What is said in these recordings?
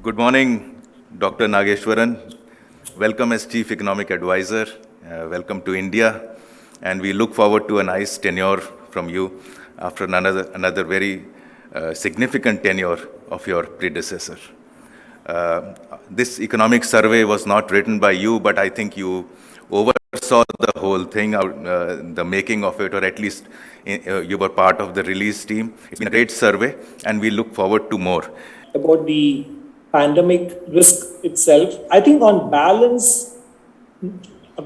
Good morning, Dr. Nageswaran. Welcome as Chief Economic Advisor. Welcome to India. And we look forward to a nice tenure from you after another very significant tenure of your predecessor. This economic survey was not written by you, but I think you oversaw the whole thing, the making of it, or at least you were part of the release team. It's been a great survey, and we look forward to more. About the pandemic risk itself, I think on balance,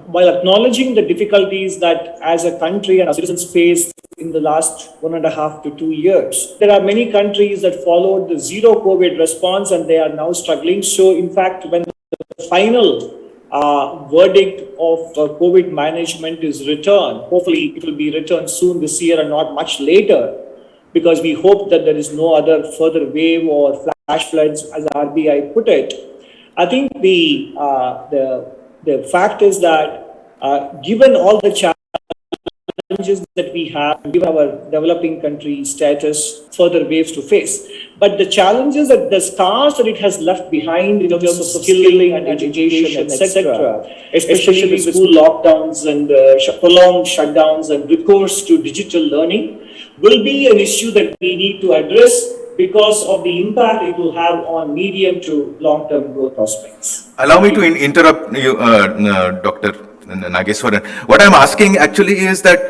while acknowledging the difficulties that as a country and our citizens faced in the last 1.5 to 2 years, there are many countries that followed the zero COVID response and they are now struggling. So in fact, when the final verdict of COVID management is returned, hopefully it will be returned soon this year and not much later, because we hope that there is no other further wave or flash floods, as RBI put it. I think the fact is that given all the challenges that we have, given our developing country status, further waves to face, but the challenges, that the scars that it has left behind in terms of skilling and education, etc., especially with school lockdowns and prolonged shutdowns and recourse to digital learning, will be an issue that we need to address because of the impact it will have on medium to long-term growth prospects. Allow me to interrupt you, Dr. Nageswaran. What I'm asking actually is that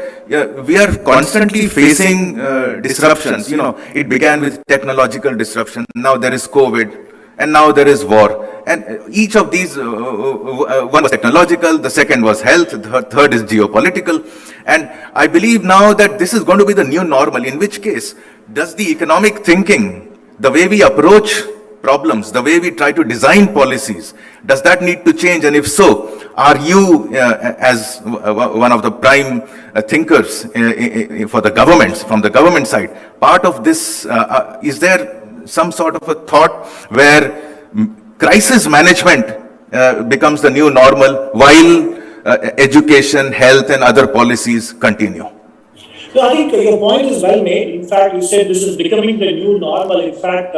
we are constantly facing disruptions. You know, it began with technological disruption. Now there is COVID, and now there is war. And each of these, one was technological, the second was health, the third is geopolitical. And I believe now that this is going to be the new normal, in which case, does the economic thinking, the way we approach problems, the way we try to design policies, does that need to change? And if so, are you, as one of the prime thinkers for the governments, from the government side, part of this, is there some sort of a thought where crisis management becomes the new normal while education, health and other policies continue? No, I think your point is well made. In fact, you said this is becoming the new normal. In fact,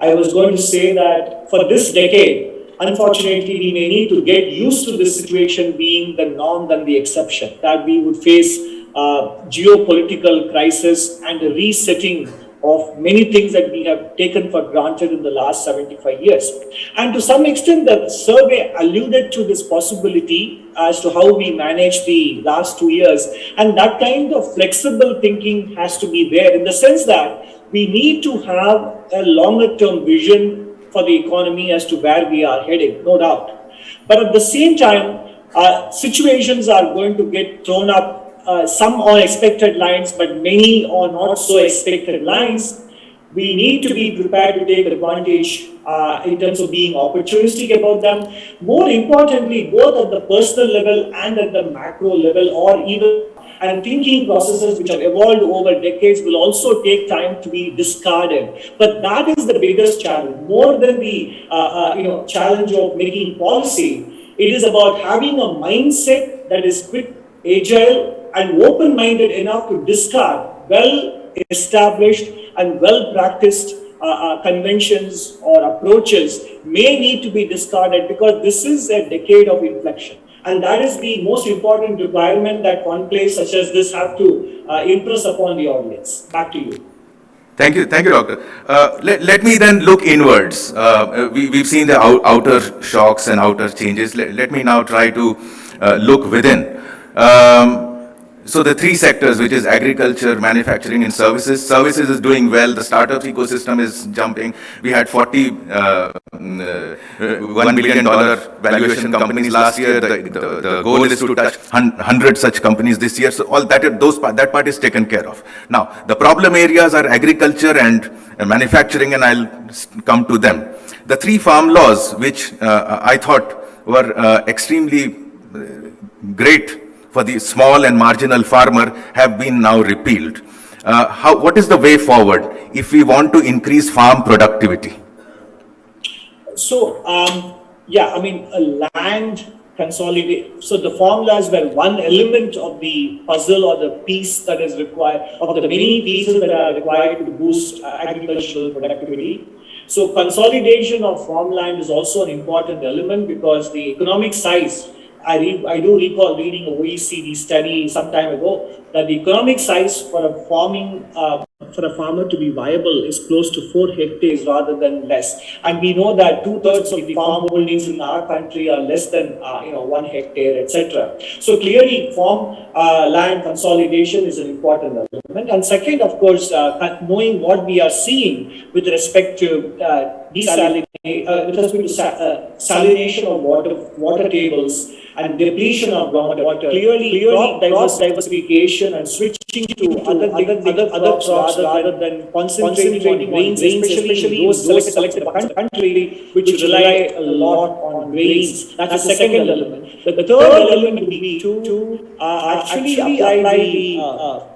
I was going to say that for this decade, unfortunately, we may need to get used to this situation being the norm than the exception, that we would face geopolitical crisis and a resetting of many things that we have taken for granted in the last 75 years. And to some extent, the survey alluded to this possibility as to how we managed the last 2 years. And that kind of flexible thinking has to be there, in the sense that we need to have a longer term vision for the economy as to where we are heading, no doubt. But at the same time, situations are going to get thrown up, some on expected lines, but many on not so expected lines. We need to be prepared to take advantage in terms of being opportunistic about them. More importantly, both at the personal level and at the macro level, or even and thinking processes which have evolved over decades will also take time to be discarded. But that is the biggest challenge, more than the challenge of making policy. It is about having a mindset that is quick, agile, and open-minded enough to discard well-established and well-practiced conventions or approaches may need to be discarded, because this is a decade of inflection. And that is the most important requirement that conclaves such as this have to impress upon the audience. Back to you. Thank you, Doctor. Let me then look inwards. We've seen the outer shocks and outer changes. Let me now try to look within. So the three sectors, which is agriculture, manufacturing and services. Services is doing well. The startup ecosystem is jumping. We had $1 billion valuation companies last year. The goal is to touch 100 such companies this year. So all that part is taken care of. Now, the problem areas are agriculture and manufacturing, and I'll come to them. The three farm laws, which I thought were extremely great for the small and marginal farmer, have been now repealed. What is the way forward if we want to increase farm productivity? So, land consolidate. So the formulas were one element of the puzzle or the piece that is required, of the many pieces that are required to boost agricultural productivity. So consolidation of farmland is also an important element because the economic size, I do recall reading a OECD study some time ago that the economic size for a for a farmer to be viable is close to 4 hectares rather than less. And we know that 2/3 of the farm holdings in our country are less than 1 hectare, etc. So clearly, farm land consolidation is an important element. And second, of course, knowing what we are seeing with respect to salination of water tables and depletion of groundwater. Clearly, crop diversification and switching to other crops rather than concentrating on grains, especially in those selected parts of the country which rely a lot on grains. That's the second element. The third element would be to actually apply the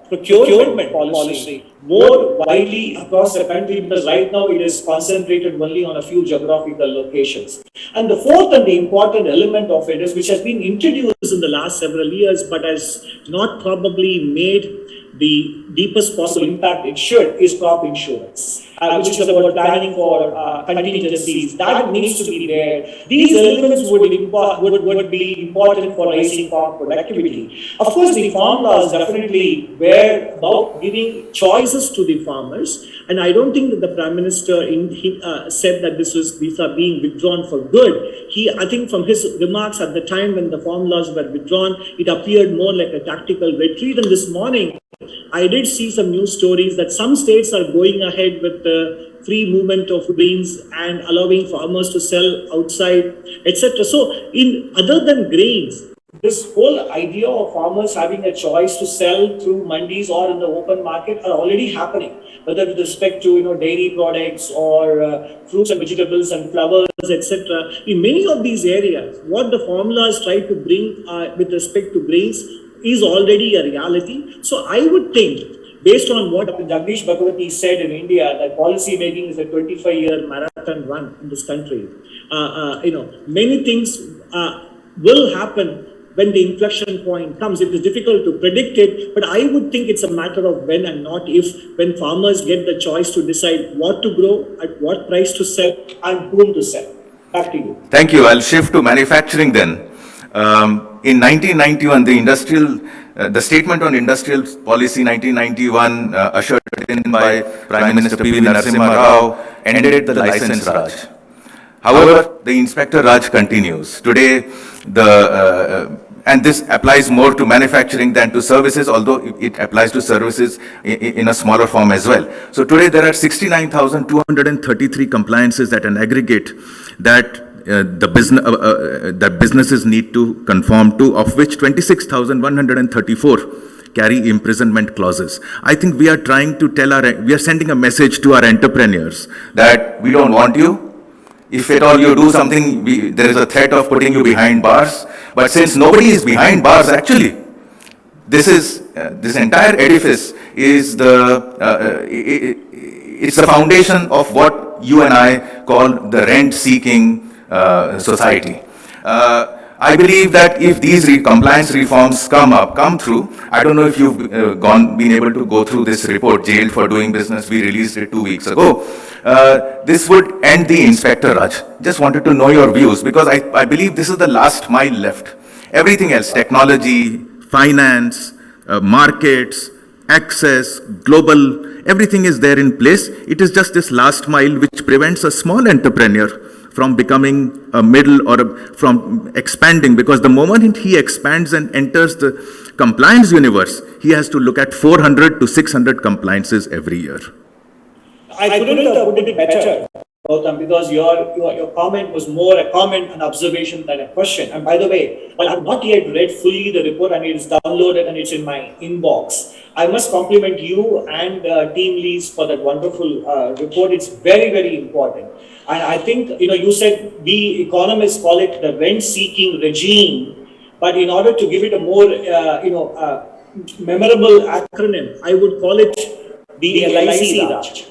procurement policy more widely across the country, because right now it is concentrated only on a few geographical locations. And the fourth and the important element of it is, which has been introduced in the last several years but has not probably made the deepest possible impact it should, is crop insurance, which is about planning for contingencies. That needs to be there. These elements would be important for raising farm productivity. Of course, the farm laws definitely were about giving choices to the farmers, and I don't think that the Prime Minister said that these are being withdrawn for good. I think from his remarks at the time when the farm laws were withdrawn, it appeared more like a tactical retreat. And this morning, I did see some news stories that some states are going ahead with the free movement of grains and allowing farmers to sell outside, etc. So, other than grains, this whole idea of farmers having a choice to sell through mandis or in the open market are already happening, whether with respect to dairy products or fruits and vegetables and flowers, etc. In many of these areas, what the formulas try to bring with respect to grains is already a reality. So I would think, based on what Jagdish Bhagwati said in India, that policy making is a 25-year marathon run in this country. Many things will happen when the inflection point comes. It is difficult to predict it, but I would think it's a matter of when and not if, when farmers get the choice to decide what to grow, at what price to sell, and whom to sell. Back to you. Thank you. I'll shift to manufacturing then. In 1991, the Statement on Industrial Policy 1991, ushered in by Prime Minister P.V. Narasimha Rao, ended the license Raj. However, the Inspector Raj continues. Today, and this applies more to manufacturing than to services, although it applies to services in a smaller form as well. So today there are 69,233 compliances at an aggregate that businesses need to conform to, of which 26,134 carry imprisonment clauses. I think we are trying to we are sending a message to our entrepreneurs that we don't want you. If at all you do something, there is a threat of putting you behind bars. But since nobody is behind bars, actually, this entire edifice is it's the foundation of what you and I call the rent-seeking society. I believe that if these compliance reforms come through, I don't know if you've been able to go through this report, Jailed for Doing Business. We released it 2 weeks ago. This would end the Inspector Raj. Just wanted to know your views, because I believe this is the last mile left. Everything else, technology, finance, markets, access, global, everything is there in place. It is just this last mile which prevents a small entrepreneur from becoming a middle or from expanding, because the moment he expands and enters the compliance universe, he has to look at 400 to 600 compliances every year. I couldn't put it better, Gautam, because your comment was more a comment, an observation than a question. And by the way, while I've not yet read fully the report and it is downloaded and it's in my inbox, I must compliment you and team leads for that wonderful report. It's very, very important. And I think, you said we economists call it the rent-seeking regime, but in order to give it a more, memorable acronym, I would call it the LIC Raj.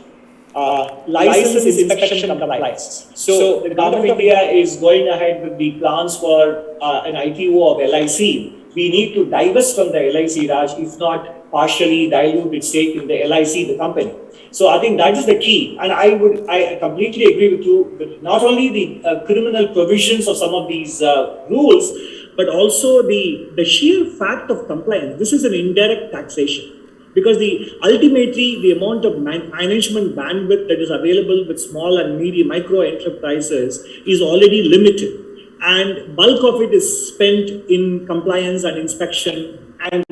License, inspection, compliance. So the government of India is going ahead with the plans for an IPO of LIC. we need to divest from the LIC, Raj, if not partially dilute its stake in the LIC, the company. So I think that is the key. And I completely agree with you with not only the criminal provisions of some of these rules, but also the sheer fact of compliance. This is an indirect taxation. Because ultimately the amount of management bandwidth that is available with small and medium micro enterprises is already limited, and bulk of it is spent in compliance and inspection and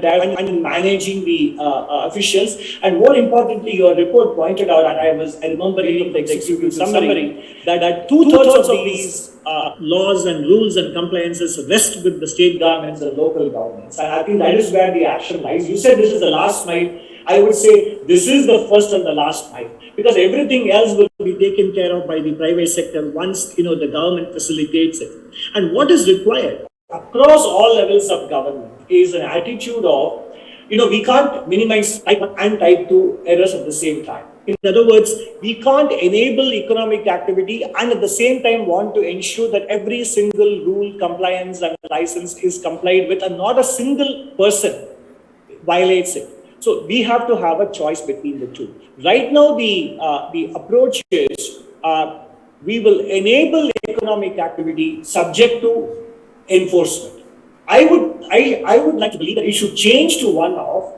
managing the officials. And more importantly, your report pointed out, and I remember reading the executive summary, that two-thirds of these laws and rules and compliances rest with the state governments and local governments. And I think that is where the action lies. You said this is the last mile. I would say this is the first and the last mile, because everything else will be taken care of by the private sector once the government facilitates it. And what is required across all levels of government is an attitude of, we can't minimize type 1 and type 2 errors at the same time. In other words, we can't enable economic activity and at the same time want to ensure that every single rule, compliance and license is complied with and not a single person violates it. So we have to have a choice between the two. Right now, the approach is we will enable economic activity subject to enforcement. I would like to believe that it should change to one of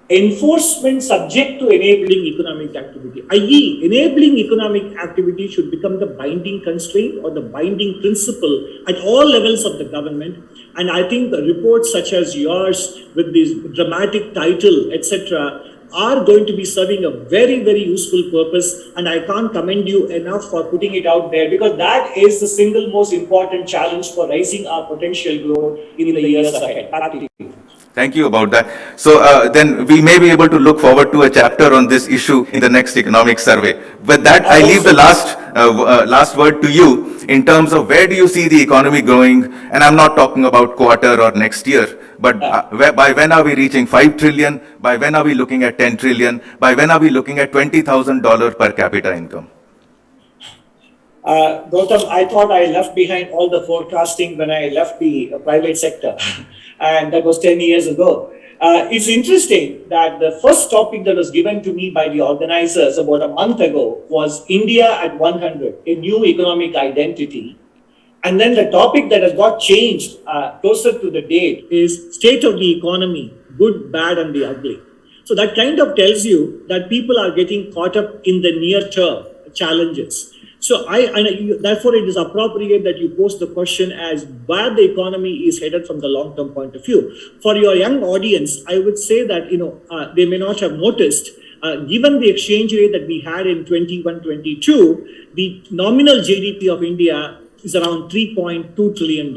enforcement subject to enabling economic activity, i.e. enabling economic activity should become the binding constraint or the binding principle at all levels of the government. And I think reports such as yours with this dramatic title, etc., are going to be serving a very, very useful purpose. And I can't commend you enough for putting it out there, because that is the single most important challenge for raising our potential growth in the years ahead. Back to you. Thank you about that. So then we may be able to look forward to a chapter on this issue in the next economic survey. With that, I leave the last word to you in terms of where do you see the economy going? And I'm not talking about quarter or next year, but by when are we reaching 5 trillion? By when are we looking at 10 trillion? By when are we looking at $20,000 per capita income? Gautam, I thought I left behind all the forecasting when I left the private sector, and that was 10 years ago. It's interesting that the first topic that was given to me by the organizers about a month ago was India at 100, a new economic identity. And then the topic that has got changed closer to the date is state of the economy, good, bad, and the ugly. So that kind of tells you that people are getting caught up in the near-term challenges. So therefore, it is appropriate that you pose the question as where the economy is headed from the long-term point of view. For your young audience, I would say that they may not have noticed. Given the exchange rate that we had in 21-22, the nominal GDP of India is around $3.2 trillion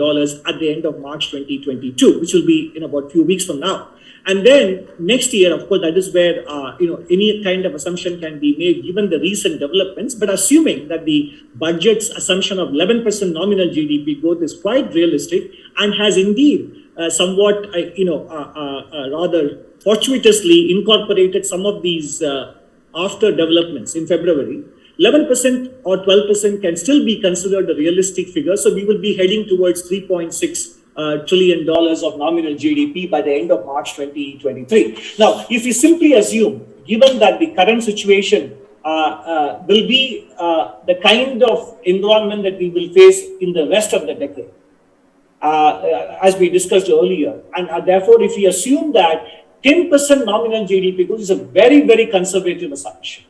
at the end of March 2022, which will be in about a few weeks from now. And then next year, of course, that is where any kind of assumption can be made given the recent developments. But assuming that the budget's assumption of 11% nominal GDP growth is quite realistic and has indeed somewhat, rather fortuitously incorporated some of these after developments in February, 11% or 12% can still be considered a realistic figure. So we will be heading towards $3.6 trillion of nominal GDP by the end of March 2023. Now, if we simply assume, given that the current situation will be the kind of environment that we will face in the rest of the decade, as we discussed earlier, and therefore, if we assume that 10% nominal GDP growth is a very, very conservative assumption.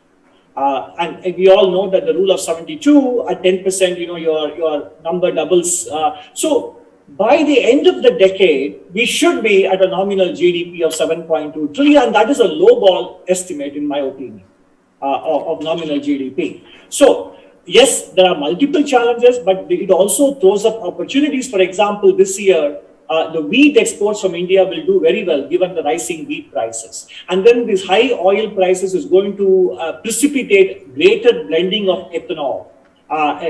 And we all know that the rule of 72 at 10%, your number doubles. So by the end of the decade, we should be at a nominal GDP of 7.2 trillion, and that is a lowball estimate, in my opinion, of nominal GDP. So yes, there are multiple challenges, but it also throws up opportunities. For example, this year, the wheat exports from India will do very well given the rising wheat prices. And then this high oil prices is going to precipitate greater blending of ethanol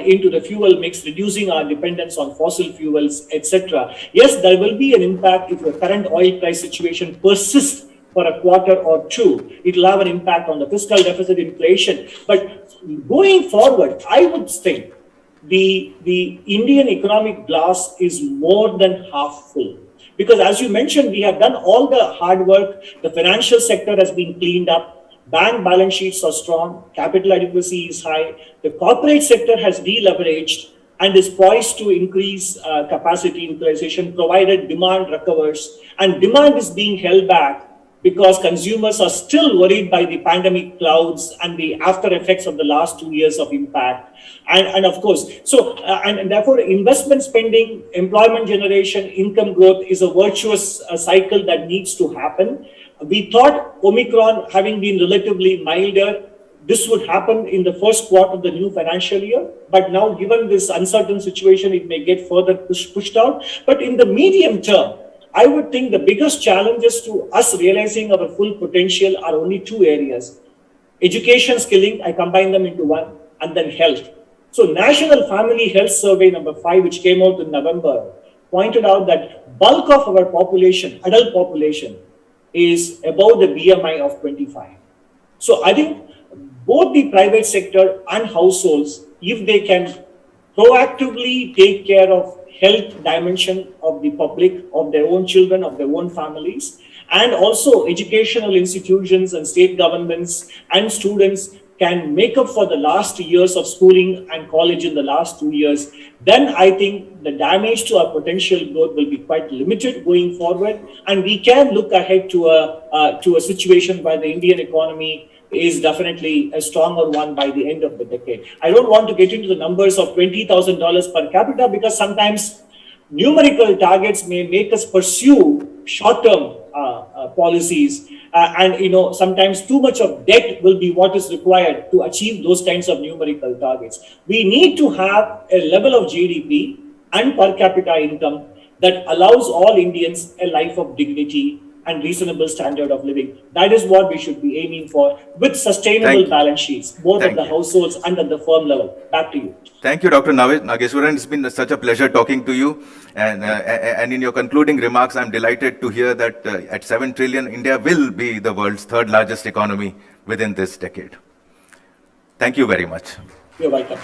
into the fuel mix, reducing our dependence on fossil fuels, etc. Yes, there will be an impact if the current oil price situation persists for a quarter or two. It will have an impact on the fiscal deficit, inflation. But going forward, I would think the Indian economic glass is more than half full. Because as you mentioned, we have done all the hard work. The financial sector has been cleaned up. Bank balance sheets are strong. Capital adequacy is high. The corporate sector has deleveraged and is poised to increase capacity utilization provided demand recovers. And demand is being held back because consumers are still worried by the pandemic clouds and the after effects of the last 2 years of impact. And of course, and therefore investment spending, employment generation, income growth is a virtuous cycle that needs to happen. We thought Omicron having been relatively milder, this would happen in the first quarter of the new financial year. But now, given this uncertain situation, it may get further pushed out. But in the medium term, I would think the biggest challenges to us realizing our full potential are only two areas. Education, skilling, I combine them into one, and then health. So National Family Health Survey number 5, which came out in November, pointed out that bulk of our population, adult population, is above the BMI of 25. So I think both the private sector and households, if they can proactively take care of health dimension of the public, of their own children, of their own families, and also educational institutions and state governments and students can make up for the last years of schooling and college in the last 2 years, then I think the damage to our potential growth will be quite limited going forward. And we can look ahead to a situation where the Indian economy is definitely a stronger one by the end of the decade. I don't want to get into the numbers of $20,000 per capita because sometimes numerical targets may make us pursue short-term policies, and sometimes too much of debt will be what is required to achieve those kinds of numerical targets. We need to have a level of GDP and per capita income that allows all Indians a life of dignity and reasonable standard of living. That is what we should be aiming for with sustainable balance sheets, both at the households and at the firm level. Back to you. Thank you, Dr. Nageswaran. It's been such a pleasure talking to you. And in your concluding remarks, I'm delighted to hear that at 7 trillion, India will be the world's third largest economy within this decade. Thank you very much. You're welcome.